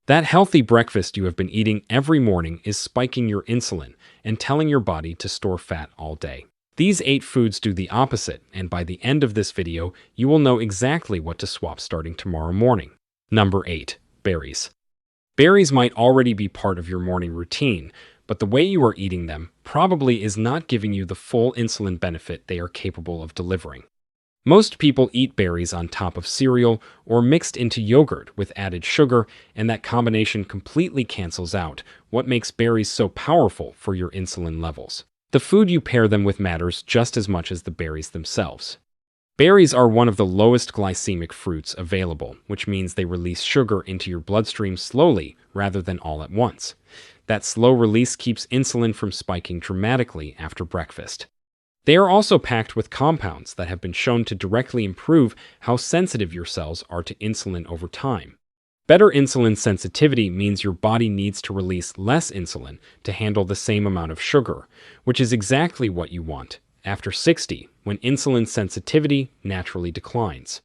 That healthy breakfast you have been eating every morning is spiking your insulin and telling your body to store fat all day. These 8 foods do the opposite, and by the end of this video, you will know exactly what to swap starting tomorrow morning. Number 8. Berries. Berries might already be part of your morning routine, but the way you are eating them probably is not giving you the full insulin benefit they are capable of delivering. Most people eat berries on top of cereal or mixed into yogurt with added sugar, and that combination completely cancels out what makes berries so powerful for your insulin levels. The food you pair them with matters just as much as the berries themselves. Berries are one of the lowest glycemic fruits available, which means they release sugar into your bloodstream slowly rather than all at once. That slow release keeps insulin from spiking dramatically after breakfast. They are also packed with compounds that have been shown to directly improve how sensitive your cells are to insulin over time. Better insulin sensitivity means your body needs to release less insulin to handle the same amount of sugar, which is exactly what you want after 60, when insulin sensitivity naturally declines.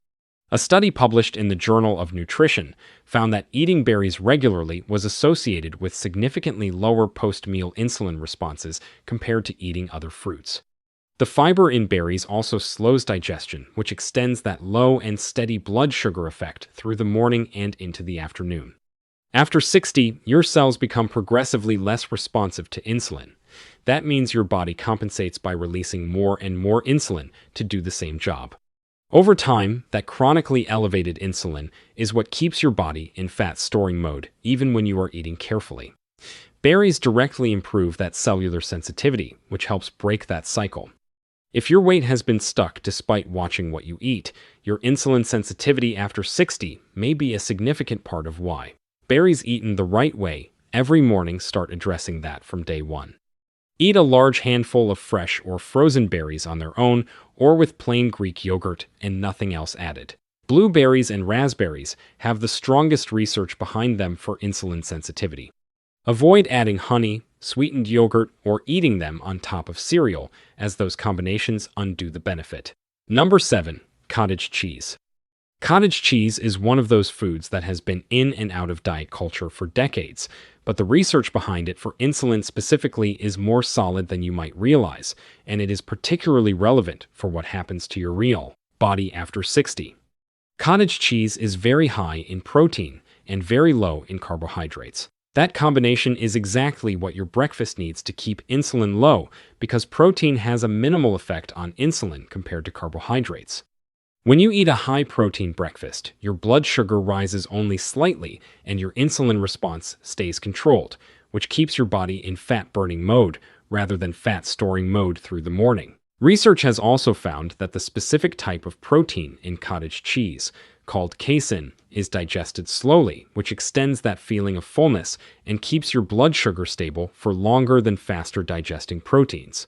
A study published in the Journal of Nutrition found that eating berries regularly was associated with significantly lower post-meal insulin responses compared to eating other fruits. The fiber in berries also slows digestion, which extends that low and steady blood sugar effect through the morning and into the afternoon. After 60, your cells become progressively less responsive to insulin. That means your body compensates by releasing more and more insulin to do the same job. Over time, that chronically elevated insulin is what keeps your body in fat-storing mode, even when you are eating carefully. Berries directly improve that cellular sensitivity, which helps break that cycle. If your weight has been stuck despite watching what you eat, your insulin sensitivity after 60 may be a significant part of why. Berries eaten the right way every morning start addressing that from day one. Eat a large handful of fresh or frozen berries on their own or with plain Greek yogurt and nothing else added. Blueberries and raspberries have the strongest research behind them for insulin sensitivity. Avoid adding honey, sweetened yogurt, or eating them on top of cereal, as those combinations undo the benefit. Number 7. Cottage cheese. Cottage cheese is one of those foods that has been in and out of diet culture for decades, but the research behind it for insulin specifically is more solid than you might realize, and it is particularly relevant for what happens to your real body after 60. Cottage cheese is very high in protein and very low in carbohydrates. That combination is exactly what your breakfast needs to keep insulin low, because protein has a minimal effect on insulin compared to carbohydrates. When you eat a high-protein breakfast, your blood sugar rises only slightly and your insulin response stays controlled, which keeps your body in fat-burning mode rather than fat-storing mode through the morning. Research has also found that the specific type of protein in cottage cheese, called casein, is digested slowly, which extends that feeling of fullness and keeps your blood sugar stable for longer than faster digesting proteins.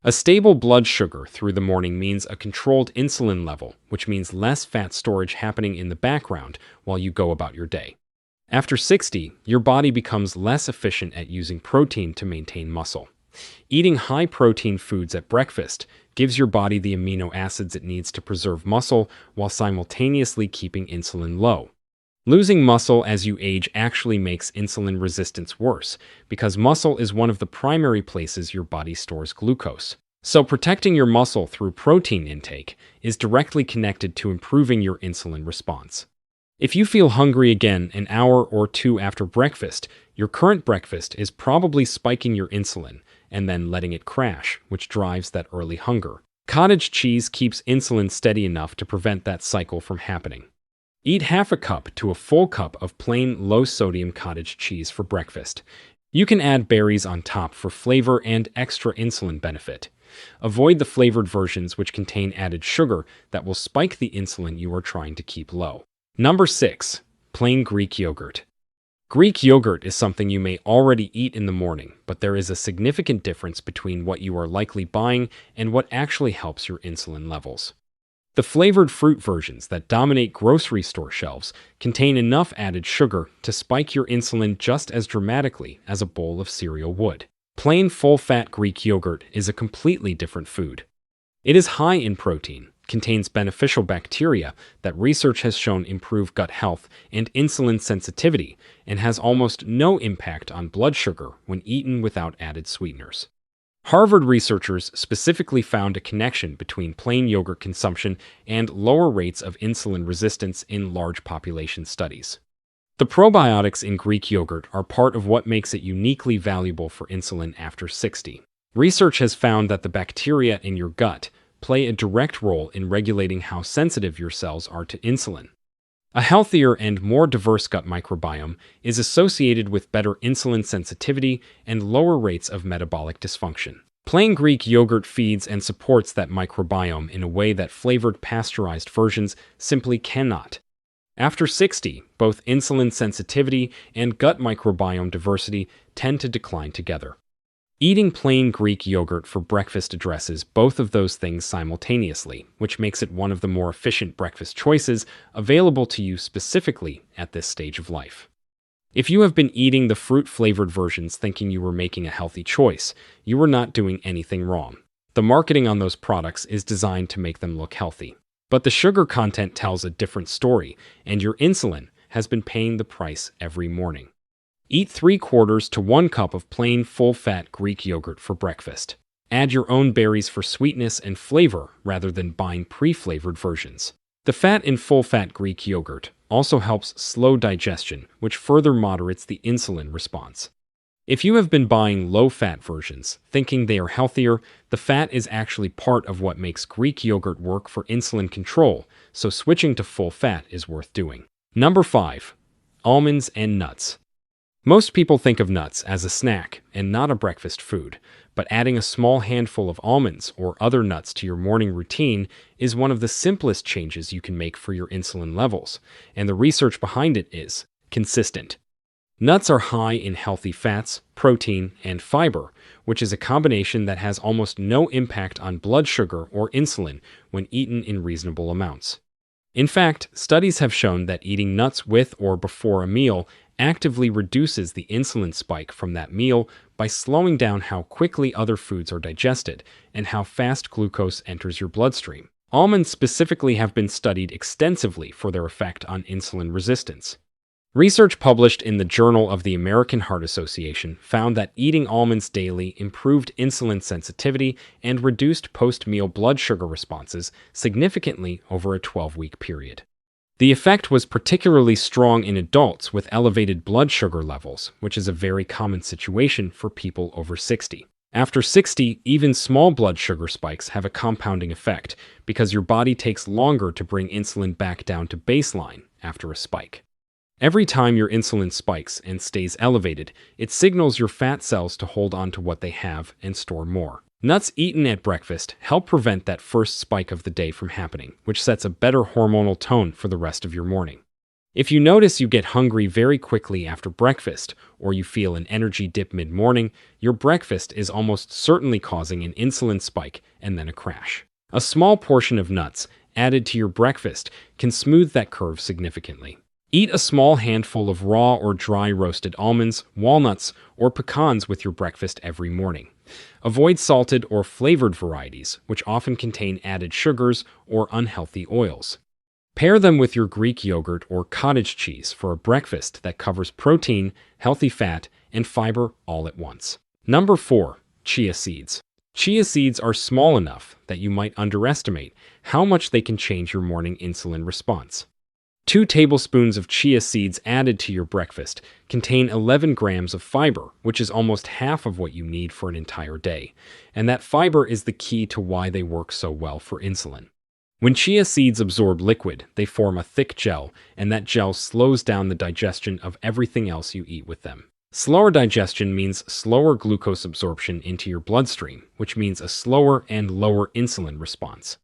A stable blood sugar through the morning means a controlled insulin level, which means less fat storage happening in the background while you go about your day. After 60, your body becomes less efficient at using protein to maintain muscle. Eating high-protein foods at breakfast gives your body the amino acids it needs to preserve muscle while simultaneously keeping insulin low. Losing muscle as you age actually makes insulin resistance worse, because muscle is one of the primary places your body stores glucose. So protecting your muscle through protein intake is directly connected to improving your insulin response. If you feel hungry again an hour or two after breakfast, your current breakfast is probably spiking your insulin and then letting it crash, which drives that early hunger. Cottage cheese keeps insulin steady enough to prevent that cycle from happening. Eat half a cup to a full cup of plain low-sodium cottage cheese for breakfast. You can add berries on top for flavor and extra insulin benefit. Avoid the flavored versions which contain added sugar that will spike the insulin you are trying to keep low. Number 6. Plain Greek yogurt. Greek yogurt is something you may already eat in the morning, but there is a significant difference between what you are likely buying and what actually helps your insulin levels. The flavored fruit versions that dominate grocery store shelves contain enough added sugar to spike your insulin just as dramatically as a bowl of cereal would. Plain full-fat Greek yogurt is a completely different food. It is high in protein, contains beneficial bacteria that research has shown improve gut health and insulin sensitivity, and has almost no impact on blood sugar when eaten without added sweeteners. Harvard researchers specifically found a connection between plain yogurt consumption and lower rates of insulin resistance in large population studies. The probiotics in Greek yogurt are part of what makes it uniquely valuable for insulin after 60. Research has found that the bacteria in your gut play a direct role in regulating how sensitive your cells are to insulin. A healthier and more diverse gut microbiome is associated with better insulin sensitivity and lower rates of metabolic dysfunction. Plain Greek yogurt feeds and supports that microbiome in a way that flavored pasteurized versions simply cannot. After 60, both insulin sensitivity and gut microbiome diversity tend to decline together. Eating plain Greek yogurt for breakfast addresses both of those things simultaneously, which makes it one of the more efficient breakfast choices available to you specifically at this stage of life. If you have been eating the fruit-flavored versions thinking you were making a healthy choice, you are not doing anything wrong. The marketing on those products is designed to make them look healthy. But the sugar content tells a different story, and your insulin has been paying the price every morning. Eat 3/4 to 1 cup of plain full-fat Greek yogurt for breakfast. Add your own berries for sweetness and flavor rather than buying pre-flavored versions. The fat in full-fat Greek yogurt also helps slow digestion, which further moderates the insulin response. If you have been buying low-fat versions, thinking they are healthier, the fat is actually part of what makes Greek yogurt work for insulin control, so switching to full fat is worth doing. Number 5. Almonds and nuts. Most people think of nuts as a snack and not a breakfast food, but adding a small handful of almonds or other nuts to your morning routine is one of the simplest changes you can make for your insulin levels, and the research behind it is consistent. Nuts are high in healthy fats, protein, and fiber, which is a combination that has almost no impact on blood sugar or insulin when eaten in reasonable amounts. In fact, studies have shown that eating nuts with or before a meal actively reduces the insulin spike from that meal by slowing down how quickly other foods are digested and how fast glucose enters your bloodstream. Almonds specifically have been studied extensively for their effect on insulin resistance. Research published in the Journal of the American Heart Association found that eating almonds daily improved insulin sensitivity and reduced post-meal blood sugar responses significantly over a 12-week period. The effect was particularly strong in adults with elevated blood sugar levels, which is a very common situation for people over 60. After 60, even small blood sugar spikes have a compounding effect because your body takes longer to bring insulin back down to baseline after a spike. Every time your insulin spikes and stays elevated, it signals your fat cells to hold on to what they have and store more. Nuts eaten at breakfast help prevent that first spike of the day from happening, which sets a better hormonal tone for the rest of your morning. If you notice you get hungry very quickly after breakfast, or you feel an energy dip mid-morning, your breakfast is almost certainly causing an insulin spike and then a crash. A small portion of nuts added to your breakfast can smooth that curve significantly. Eat a small handful of raw or dry roasted almonds, walnuts, or pecans with your breakfast every morning. Avoid salted or flavored varieties, which often contain added sugars or unhealthy oils. Pair them with your Greek yogurt or cottage cheese for a breakfast that covers protein, healthy fat, and fiber all at once. Number 4. Chia seeds. Chia seeds are small enough that you might underestimate how much they can change your morning insulin response. 2 tablespoons of chia seeds added to your breakfast contain 11 grams of fiber, which is almost half of what you need for an entire day, and that fiber is the key to why they work so well for insulin. When chia seeds absorb liquid, they form a thick gel, and that gel slows down the digestion of everything else you eat with them. Slower digestion means slower glucose absorption into your bloodstream, which means a slower and lower insulin response.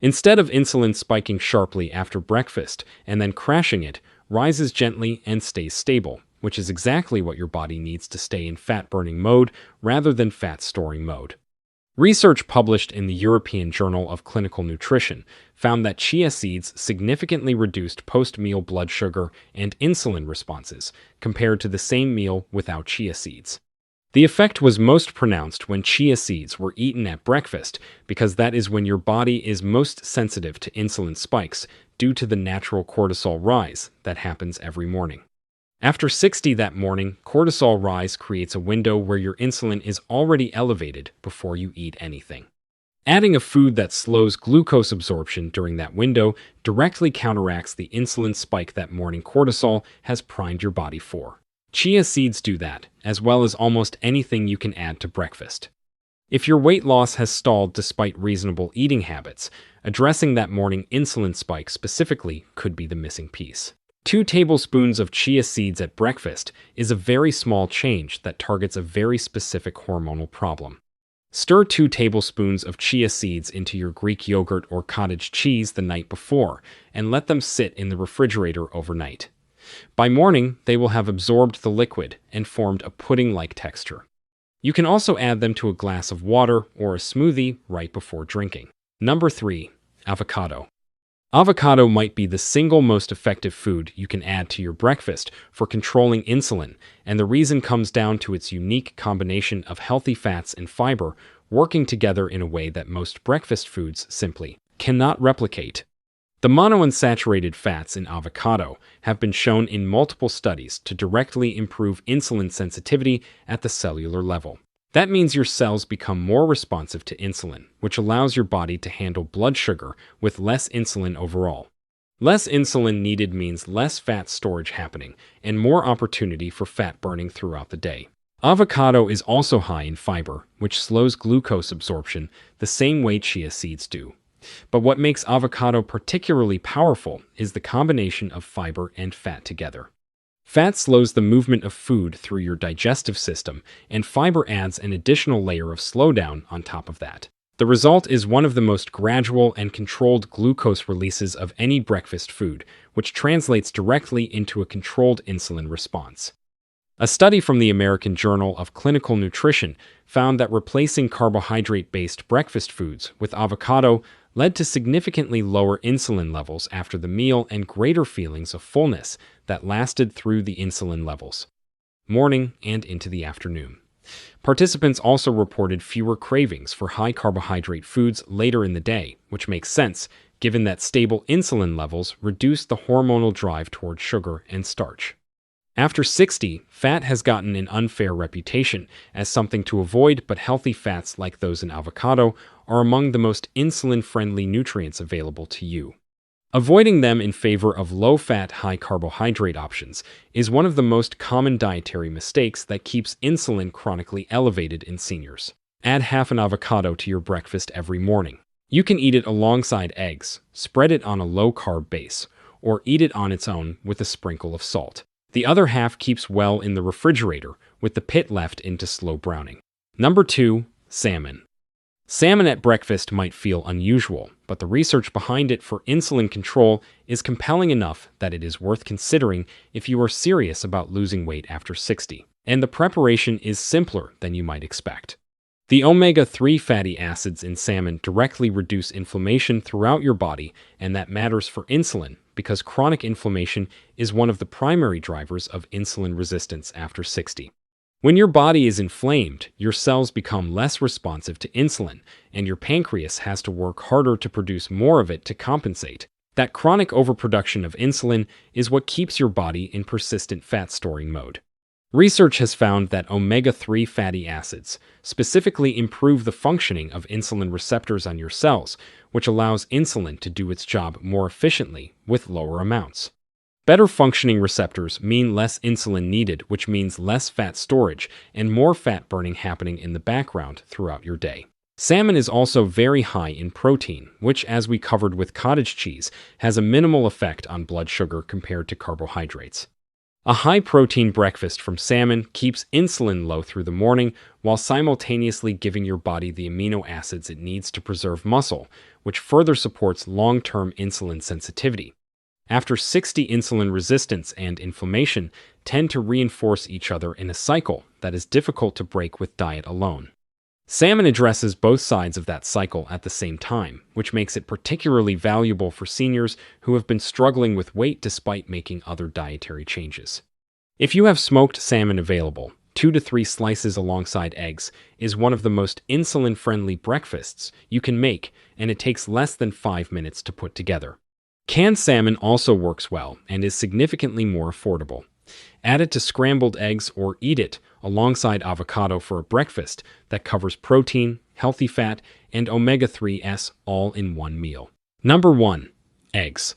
Instead of insulin spiking sharply after breakfast and then crashing, it rises gently and stays stable, which is exactly what your body needs to stay in fat-burning mode rather than fat-storing mode. Research published in the European Journal of Clinical Nutrition found that chia seeds significantly reduced post-meal blood sugar and insulin responses compared to the same meal without chia seeds. The effect was most pronounced when chia seeds were eaten at breakfast because that is when your body is most sensitive to insulin spikes due to the natural cortisol rise that happens every morning. After 60 that morning, cortisol rise creates a window where your insulin is already elevated before you eat anything. Adding a food that slows glucose absorption during that window directly counteracts the insulin spike that morning cortisol has primed your body for. Chia seeds do that, as well as almost anything you can add to breakfast. If your weight loss has stalled despite reasonable eating habits, addressing that morning insulin spike specifically could be the missing piece. 2 tablespoons of chia seeds at breakfast is a very small change that targets a very specific hormonal problem. Stir 2 tablespoons of chia seeds into your Greek yogurt or cottage cheese the night before and let them sit in the refrigerator overnight. By morning, they will have absorbed the liquid and formed a pudding-like texture. You can also add them to a glass of water or a smoothie right before drinking. Number 3. Avocado. Avocado might be the single most effective food you can add to your breakfast for controlling insulin, and the reason comes down to its unique combination of healthy fats and fiber working together in a way that most breakfast foods simply cannot replicate. The monounsaturated fats in avocado have been shown in multiple studies to directly improve insulin sensitivity at the cellular level. That means your cells become more responsive to insulin, which allows your body to handle blood sugar with less insulin overall. Less insulin needed means less fat storage happening and more opportunity for fat burning throughout the day. Avocado is also high in fiber, which slows glucose absorption the same way chia seeds do. But what makes avocado particularly powerful is the combination of fiber and fat together. Fat slows the movement of food through your digestive system, and fiber adds an additional layer of slowdown on top of that. The result is one of the most gradual and controlled glucose releases of any breakfast food, which translates directly into a controlled insulin response. A study from the American Journal of Clinical Nutrition found that replacing carbohydrate-based breakfast foods with avocado led to significantly lower insulin levels after the meal and greater feelings of fullness that lasted through the insulin levels, morning and into the afternoon. Participants also reported fewer cravings for high-carbohydrate foods later in the day, which makes sense given that stable insulin levels reduce the hormonal drive toward sugar and starch. After 60, fat has gotten an unfair reputation as something to avoid, but healthy fats like those in avocado are among the most insulin-friendly nutrients available to you. Avoiding them in favor of low-fat, high-carbohydrate options is one of the most common dietary mistakes that keeps insulin chronically elevated in seniors. Add half an avocado to your breakfast every morning. You can eat it alongside eggs, spread it on a low-carb base, or eat it on its own with a sprinkle of salt. The other half keeps well in the refrigerator, with the pit left into slow browning. Number 2. Salmon. Salmon at breakfast might feel unusual, but the research behind it for insulin control is compelling enough that it is worth considering if you are serious about losing weight after 60. And the preparation is simpler than you might expect. The omega-3 fatty acids in salmon directly reduce inflammation throughout your body, and that matters for insulin because chronic inflammation is one of the primary drivers of insulin resistance after 60. When your body is inflamed, your cells become less responsive to insulin, and your pancreas has to work harder to produce more of it to compensate. That chronic overproduction of insulin is what keeps your body in persistent fat-storing mode. Research has found that omega-3 fatty acids specifically improve the functioning of insulin receptors on your cells, which allows insulin to do its job more efficiently with lower amounts. Better functioning receptors mean less insulin needed, which means less fat storage and more fat burning happening in the background throughout your day. Salmon is also very high in protein, which, as we covered with cottage cheese, has a minimal effect on blood sugar compared to carbohydrates. A high-protein breakfast from salmon keeps insulin low through the morning while simultaneously giving your body the amino acids it needs to preserve muscle, which further supports long-term insulin sensitivity. After 60, insulin resistance and inflammation tend to reinforce each other in a cycle that is difficult to break with diet alone. Salmon addresses both sides of that cycle at the same time, which makes it particularly valuable for seniors who have been struggling with weight despite making other dietary changes. If you have smoked salmon available, 2 to 3 slices alongside eggs is one of the most insulin-friendly breakfasts you can make, and it takes less than 5 minutes to put together. Canned salmon also works well and is significantly more affordable. Add it to scrambled eggs or eat it alongside avocado for a breakfast that covers protein, healthy fat, and omega-3s all in one meal. Number 1. Eggs.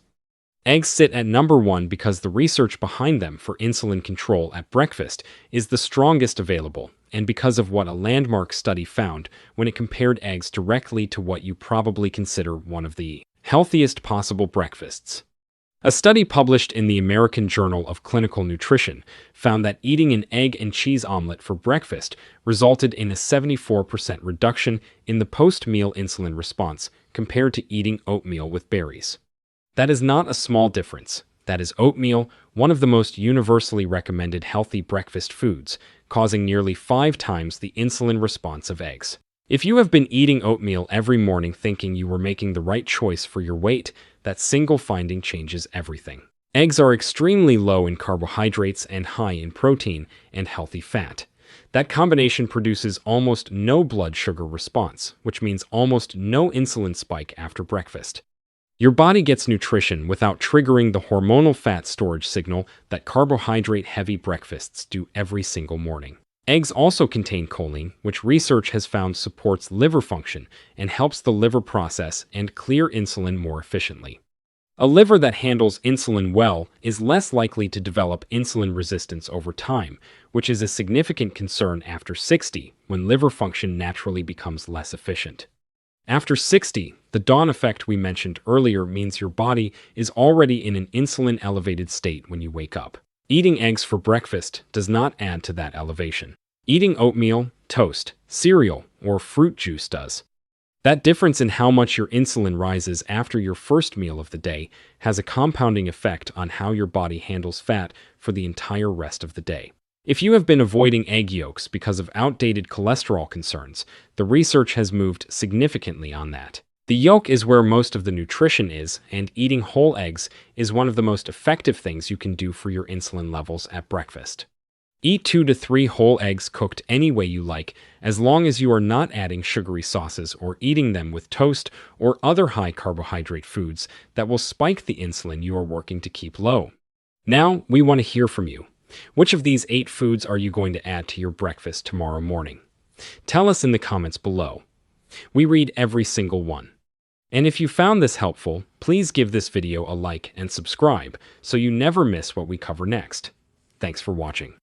Eggs sit at number 1 because the research behind them for insulin control at breakfast is the strongest available, and because of what a landmark study found when it compared eggs directly to what you probably consider one of the healthiest possible breakfasts. A study published in the American Journal of Clinical Nutrition found that eating an egg and cheese omelet for breakfast resulted in a 74% reduction in the post-meal insulin response compared to eating oatmeal with berries. That is not a small difference. That is oatmeal, one of the most universally recommended healthy breakfast foods, causing nearly 5 times the insulin response of eggs. If you have been eating oatmeal every morning thinking you were making the right choice for your weight, that single finding changes everything. Eggs are extremely low in carbohydrates and high in protein and healthy fat. That combination produces almost no blood sugar response, which means almost no insulin spike after breakfast. Your body gets nutrition without triggering the hormonal fat storage signal that carbohydrate-heavy breakfasts do every single morning. Eggs also contain choline, which research has found supports liver function and helps the liver process and clear insulin more efficiently. A liver that handles insulin well is less likely to develop insulin resistance over time, which is a significant concern after 60, when liver function naturally becomes less efficient. After 60, the dawn effect we mentioned earlier means your body is already in an insulin-elevated state when you wake up. Eating eggs for breakfast does not add to that elevation. Eating oatmeal, toast, cereal, or fruit juice does. That difference in how much your insulin rises after your first meal of the day has a compounding effect on how your body handles fat for the entire rest of the day. If you have been avoiding egg yolks because of outdated cholesterol concerns, the research has moved significantly on that. The yolk is where most of the nutrition is, and eating whole eggs is one of the most effective things you can do for your insulin levels at breakfast. Eat 2 to 3 whole eggs cooked any way you like, as long as you are not adding sugary sauces or eating them with toast or other high-carbohydrate foods that will spike the insulin you are working to keep low. Now, we want to hear from you. Which of these 8 foods are you going to add to your breakfast tomorrow morning? Tell us in the comments below. We read every single one. And if you found this helpful, please give this video a like and subscribe so you never miss what we cover next. Thanks for watching.